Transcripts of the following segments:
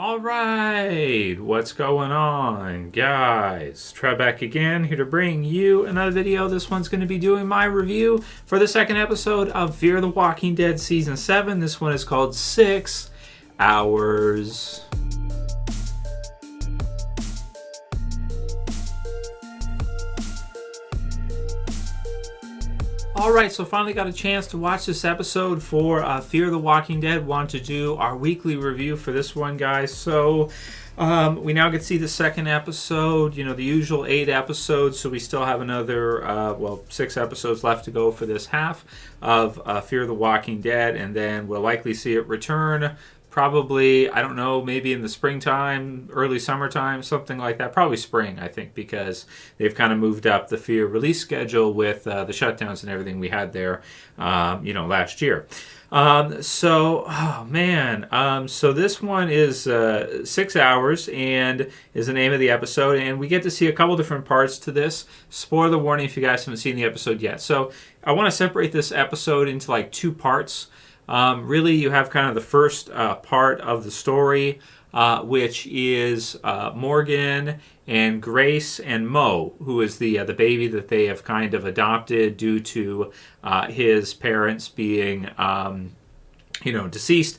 All right, what's going on, guys? Trev back again, here to bring you another video. This one's going to be doing my review for the second episode of Fear the Walking Dead Season 7. This one is called 6 Hours. Alright, so finally got a chance to watch this episode for Fear the Walking Dead. Want to do our weekly review for this one, guys. So we now get to see the second episode, the usual 8 episodes, so we still have another, 6 episodes left to go for this half of Fear the Walking Dead, and then we'll likely see it return probably, I don't know, maybe in the springtime, early summertime, something like that. Probably spring, I think, because they've kind of moved up the Fear release schedule with the shutdowns and everything we had there, last year. So this one is 6 hours and is the name of the episode, and we get to see a couple different parts to this. Spoiler warning if you guys haven't seen the episode yet. So I want to separate this episode into like 2 parts. Really, you have kind of the first part of the story, which is Morgan and Grace and Mo, who is the baby that they have kind of adopted due to his parents being deceased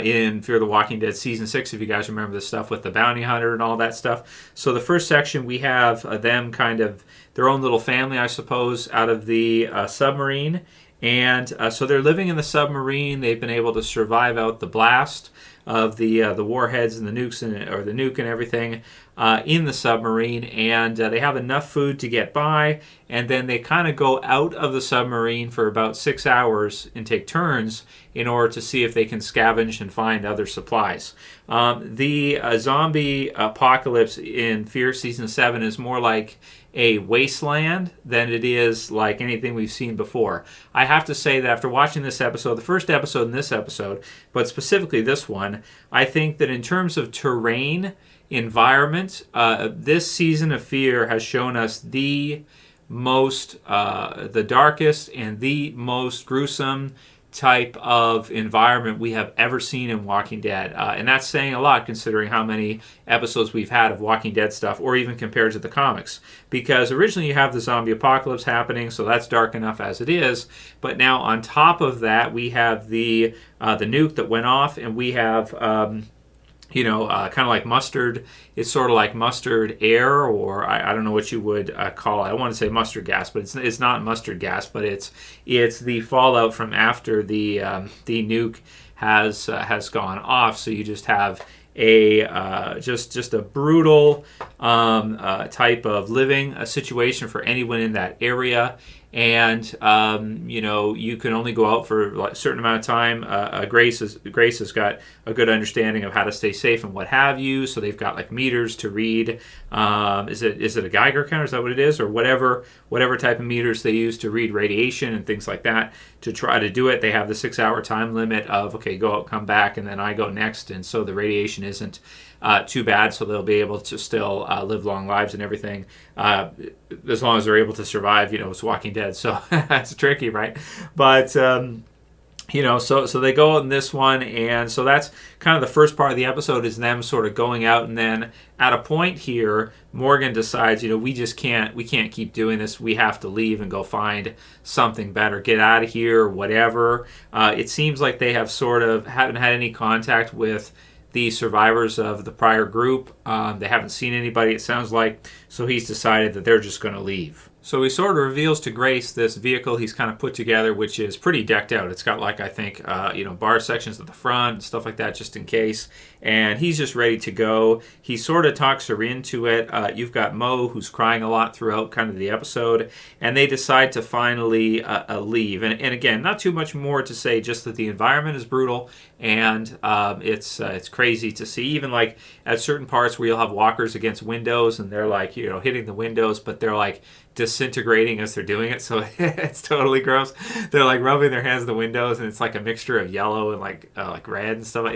in Fear the Walking Dead Season 6, if you guys remember the stuff with the bounty hunter and all that stuff. So the first section, we have them kind of, their own little family, I suppose, out of the submarine. And so they're living in the submarine. They've been able to survive out the blast of the warheads and the nukes or the nuke and everything in the submarine, and they have enough food to get by. And then they kind of go out of the submarine for about 6 hours and take turns in order to see if they can scavenge and find other supplies. The zombie apocalypse in Fear Season 7 is more like a wasteland than it is like anything we've seen before. I have to say that after watching this episode, the first episode and this episode, but specifically this one, I think that in terms of terrain, environment, this season of Fear has shown us the darkest and the most gruesome type of environment we have ever seen in Walking Dead. And that's saying a lot considering how many episodes we've had of Walking Dead stuff, or even compared to the comics. Because originally you have the zombie apocalypse happening, so that's dark enough as it is. But now on top of that, we have the nuke that went off, and we have kind of like mustard. It's sort of like mustard air, or I don't know what you would call it. I want to say mustard gas, but it's not mustard gas, but it's the fallout from after the nuke has gone off. So you just have a just a brutal type of living situation for anyone in that area. And you can only go out for a certain amount of time. Grace has got a good understanding of how to stay safe and what have you. So they've got like meters to read. Is it a Geiger counter? Is that what it is, or whatever type of meters they use to read radiation and things like that to try to do it? They have the 6-hour time limit of go out, come back, and then I go next. And so the radiation isn't too bad, so they'll be able to still live long lives and everything, as long as they're able to survive. It's Walking Dead, so that's tricky, right? But so they go out in this one, and so that's kind of the first part of the episode, is them sort of going out, and then at a point here, Morgan decides, we can't keep doing this. We have to leave and go find something better, get out of here, whatever. It seems like they haven't had any contact with the survivors of the prior group. They haven't seen anybody, it sounds like, so he's decided that they're just going to leave. So he sort of reveals to Grace this vehicle he's kind of put together, which is pretty decked out. It's got I think, bar sections at the front, stuff like that, just in case. And he's just ready to go. He sort of talks her into it. You've got Mo, who's crying a lot throughout kind of the episode, and they decide to finally leave. And again, not too much more to say, just that the environment is brutal, and it's crazy to see. Even like at certain parts where you'll have walkers against windows, and they're hitting the windows, but they're disintegrating as they're doing it, so it's totally gross. They're rubbing their hands in the windows, and it's like a mixture of yellow and like red and stuff.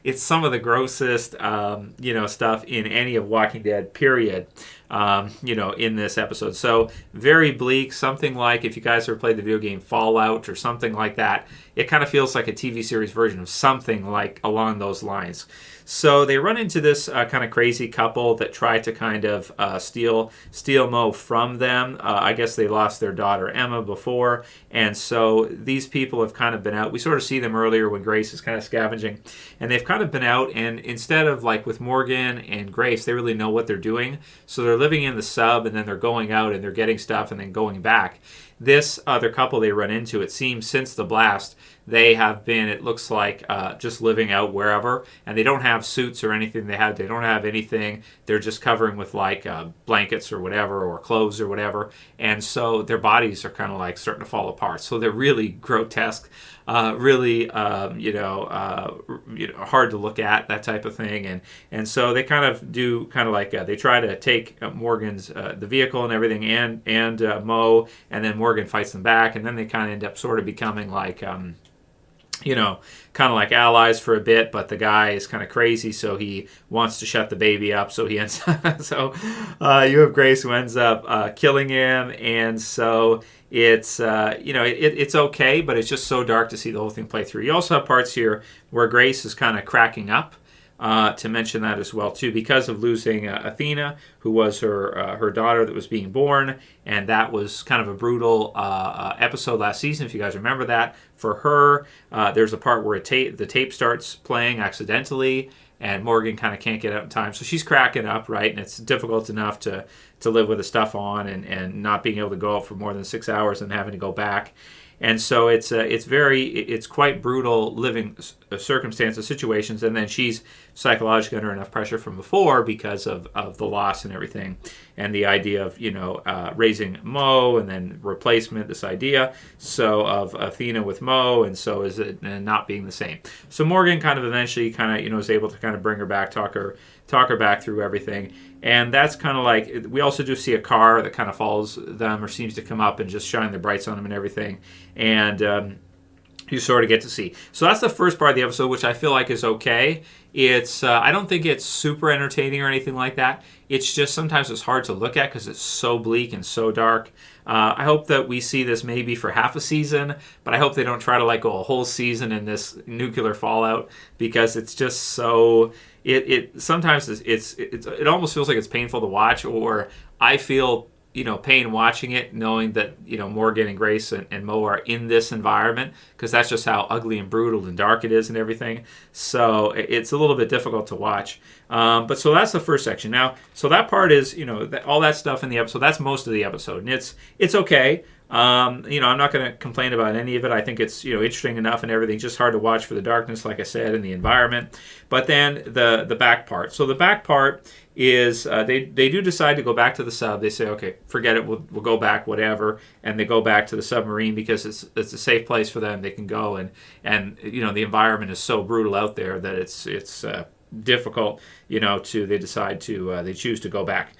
It's some of the grossest stuff in any of Walking Dead, period. in this episode. So very bleak, something like if you guys ever played the video game Fallout or something like that, it kind of feels like a TV series version of something like along those lines. So they run into this kind of crazy couple that try to kind of steal Mo from them. I guess they lost their daughter Emma before, and so these people have kind of been out. We sort of see them earlier when Grace is kind of scavenging, and they've kind of been out, and instead of like with Morgan and Grace, they really know what they're doing. So they're living in the sub, and then they're going out and they're getting stuff and then going back. This other couple they run into, it seems since the blast, they have been, it looks like, just living out wherever, and they don't have suits or anything. They don't have anything. They're just covering with like blankets or whatever, or clothes or whatever, and so their bodies are kind of like starting to fall apart. So they're really grotesque, really hard to look at, that type of thing, and so they kind of do kind of like they try to take Morgan's the vehicle and everything, and Mo, and then Morgan fights them back, and then they kind of end up sort of becoming like kind of like allies for a bit, but the guy is kind of crazy, so he wants to shut the baby up, so he ends so you have Grace who ends up killing him, and so it's it's okay, but it's just so dark to see the whole thing play through. You also have parts here where Grace is kind of cracking up, to mention that as well too, because of losing Athena, who was her daughter that was being born, and that was kind of a brutal episode last season, if you guys remember that. For her, there's a part where the tape starts playing accidentally, and Morgan kind of can't get out in time, so she's cracking up, right? And it's difficult enough to live with the stuff on and not being able to go out for more than 6 hours and having to go back. And so it's quite brutal living circumstances, situations, and then she's psychologically under enough pressure from before because of the loss and everything, and the idea of raising Mo and then replacement, this idea of Athena with Mo, and so is it not being the same. So Morgan kind of eventually is able to kind of bring her back, talk her back through everything. And that's kind of like, we also do see a car that kind of follows them or seems to come up and just shine the brights on them and everything. And you sort of get to see. So that's the first part of the episode, which I feel like is okay. It's I don't think it's super entertaining or anything like that. It's just sometimes it's hard to look at because it's so bleak and so dark. I hope that we see this maybe for half a season, but I hope they don't try to like go a whole season in this nuclear fallout, because it's just so... It sometimes it almost feels like it's painful to watch, or I feel pain watching it, knowing that Morgan and Grace and Mo are in this environment, because that's just how ugly and brutal and dark it is and everything. So it's a little bit difficult to watch. But so that's the first section. Now, so that part is all that stuff in the episode. That's most of the episode, and it's okay. I'm not going to complain about any of it. I think it's interesting enough and everything. Just hard to watch for the darkness, like I said, and the environment. But then the back part. So the back part is they do decide to go back to the sub. They say, okay, forget it. We'll go back, whatever. And they go back to the submarine because it's a safe place for them. They can go and the environment is so brutal out there that it's difficult. They choose to go back.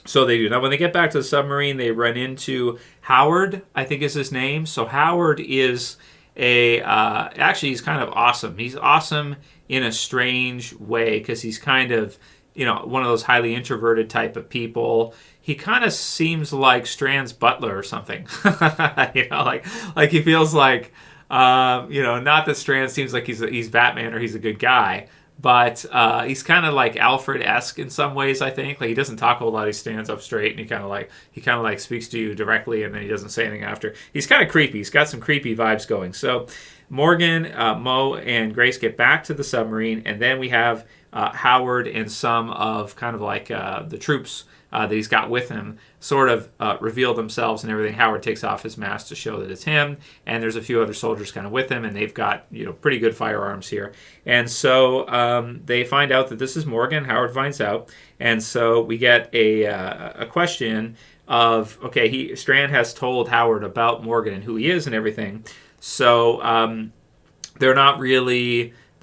So they do. Now, when they get back to the submarine, they run into Howard, I think is his name. So Howard is actually, he's kind of awesome. He's awesome in a strange way, because he's kind of, one of those highly introverted type of people. He kind of seems like Strand's butler or something. Like he feels like, not that Strand seems like he's Batman or he's a good guy, but he's kind of like Alfred-esque in some ways, I think. Like, he doesn't talk a whole lot. He stands up straight, and he kind of like speaks to you directly, and then he doesn't say anything after. He's kind of creepy. He's got some creepy vibes going. So Morgan, Mo, and Grace get back to the submarine, and then we have Howard and some of kind of like the troops that he's got with him sort of reveal themselves and everything. Howard takes off his mask to show that it's him, and there's a few other soldiers kind of with him, and they've got pretty good firearms here. And so they find out that this is Morgan. Howard finds out, and so we get a question of, okay, Strand has told Howard about Morgan and who he is and everything. So they're not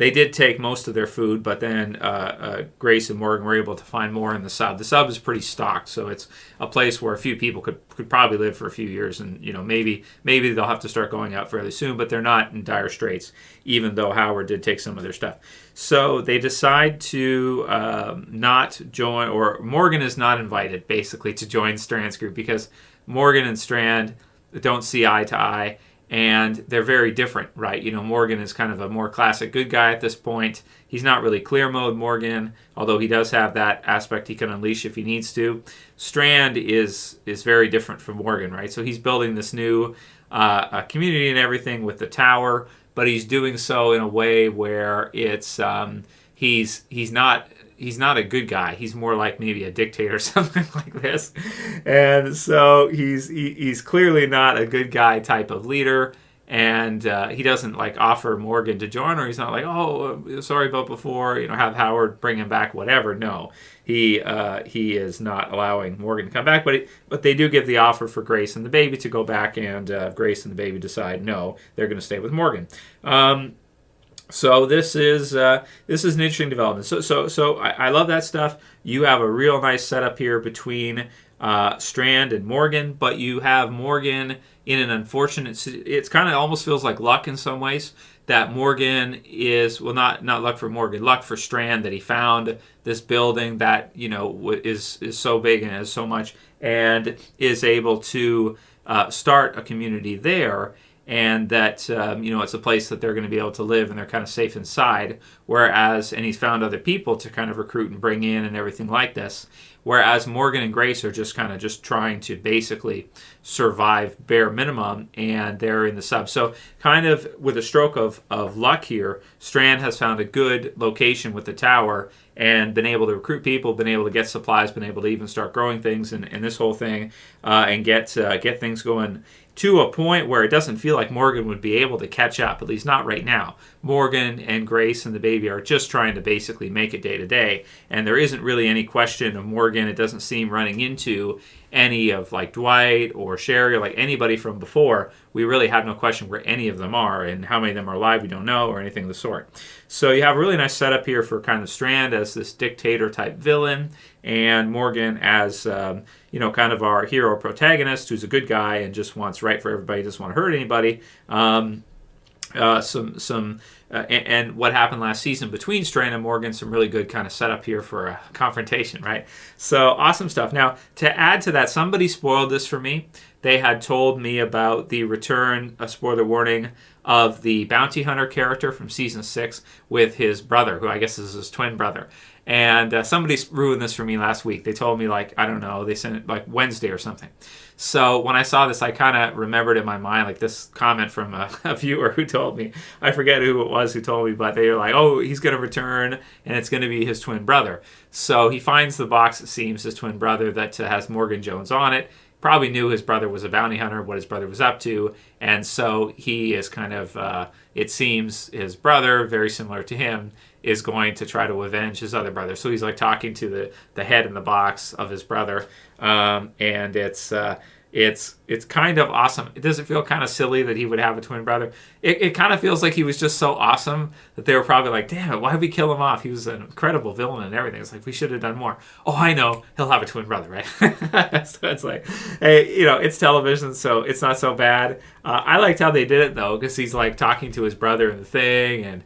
they did take most of their food, but then Grace and Morgan were able to find more in the sub. The sub is pretty stocked, so it's a place where a few people could probably live for a few years, and maybe they'll have to start going out fairly soon, but they're not in dire straits, even though Howard did take some of their stuff. So they decide to not join, or Morgan is not invited, basically, to join Strand's group, because Morgan and Strand don't see eye to eye, and they're very different, right? Morgan is kind of a more classic good guy at this point. He's not really clear mode Morgan, although he does have that aspect he can unleash if he needs to. Strand is very different from Morgan, right? So he's building this new community and everything with the tower, but he's doing so in a way where it's he's not a good guy. He's more like maybe a dictator or something like this. And so he's clearly not a good guy type of leader. And he doesn't offer Morgan to join, or he's not like, oh, sorry about before, have Howard bring him back, whatever. No, he is not allowing Morgan to come back. But they do give the offer for Grace and the baby to go back, and Grace and the baby decide no, they're going to stay with Morgan. So this is an interesting development. So I love that stuff. You have a real nice setup here between Strand and Morgan, but you have Morgan in an unfortunate. It's kind of almost feels like luck in some ways that Morgan is not luck for Morgan, luck for Strand that he found this building that is so big and has so much, and is able to start a community there. And that, it's a place that they're going to be able to live, and they're kind of safe inside. And he's found other people to kind of recruit and bring in and everything like this. Whereas Morgan and Grace are just kind of just trying to basically survive bare minimum, and they're in the sub. So kind of with a stroke of luck here, Strand has found a good location with the tower and been able to recruit people, been able to get supplies, been able to even start growing things and this whole thing, and get things going to a point where it doesn't feel like Morgan would be able to catch up, at least not right now. Morgan and Grace and the baby are just trying to basically make it day to day, and there isn't really any question of Morgan. It doesn't seem running into any of Dwight or Sherry or anybody from before. We really have no question where any of them are, and how many of them are alive we don't know, or anything of the sort. So you have a really nice setup here for kind of Strand as this dictator type villain, and Morgan as kind of our hero protagonist who's a good guy and just wants right for everybody, doesn't want to hurt anybody. And what happened last season between Strand and Morgan, some really good kind of setup here for a confrontation, right? So awesome stuff. Now, to add to that, somebody spoiled this for me. They had told me about the return, a spoiler warning, of the bounty hunter character from season 6 with his brother, who I guess is his twin brother. And somebody ruined this for me last week. They told me, I don't know, they sent it Wednesday or something. So when I saw this, I kind of remembered in my mind, this comment from a viewer who told me, I forget who it was who told me, but they were like, oh, he's going to return, and it's going to be his twin brother. So he finds the box, it seems, his twin brother that has Morgan Jones on it. Probably knew his brother was a bounty hunter, what his brother was up to, and so he is kind of, it seems, his brother, very similar to him, is going to try to avenge his other brother. So he's talking to the head in the box of his brother, and it's kind of awesome. It doesn't feel kind of silly that he would have a twin brother. It kind of feels like he was just so awesome that they were probably like, damn it, why did we kill him off? He was an incredible villain and everything. It's we should have done more. Oh, I know, he'll have a twin brother, right? So it's hey, it's television, so it's not so bad. I liked how they did it though, because he's talking to his brother in the thing, and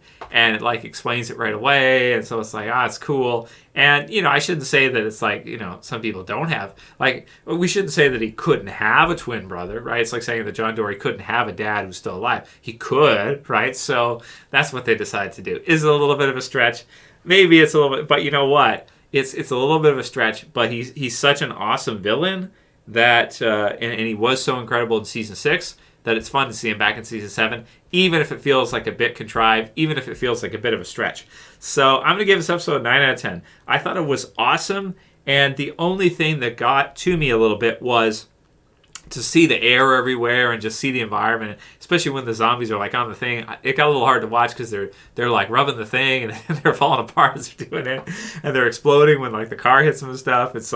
it explains it right away, and so it's it's cool. And I shouldn't say that it's some people don't have, we shouldn't say that he couldn't have a twin brother, right? It's like saying that John Dory couldn't have a dad who's still alive. He could, right? So that's what they decided to do. Is it a little bit of a stretch? Maybe it's a little bit, but you know what? It's a little bit of a stretch, but he's such an awesome villain that and he was so incredible in season 6 that it's fun to see him back in season 7, even if it feels like a bit contrived, even if it feels like a bit of a stretch. So I'm going to give this episode a 9 out of 10. I thought it was awesome, and the only thing that got to me a little bit was to see the air everywhere and just see the environment, especially when the zombies are on the thing. It got a little hard to watch because they're rubbing the thing and they're falling apart as they're doing it, and they're exploding when the car hits them and stuff. It's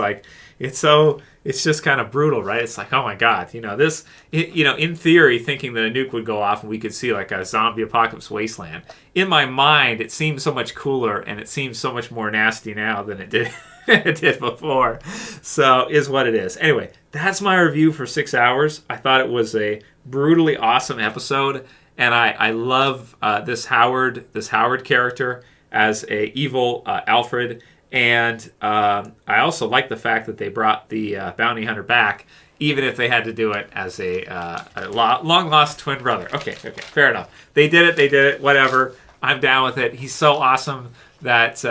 it's just kind of brutal, right? It's like, oh my god, this, in theory, thinking that a nuke would go off and we could see like a zombie apocalypse wasteland. In my mind, it seems so much cooler and it seems so much more nasty now than it did it did before. So is what it is. Anyway, that's my review for 6 hours. I thought it was a brutally awesome episode, and I love this Howard character as a evil Alfred. And I also like the fact that they brought the bounty hunter back, even if they had to do it as a long-lost twin brother. Okay, fair enough. They did it, whatever. I'm down with it. He's so awesome that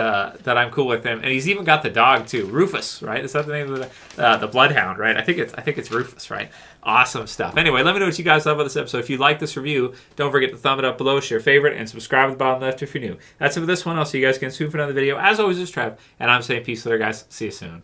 I'm cool with him. And he's even got the dog, too. Rufus, right? Is that the name of the Bloodhound, right? I think it's Rufus, right? Awesome stuff. Anyway, let me know what you guys love about this episode. If you like this review, don't forget to thumb it up below, share favorite, and subscribe at the bottom left if you're new. That's it for this one. I'll see you guys again soon for another video. As always, this is Trev, and I'm saying peace later, guys. See you soon.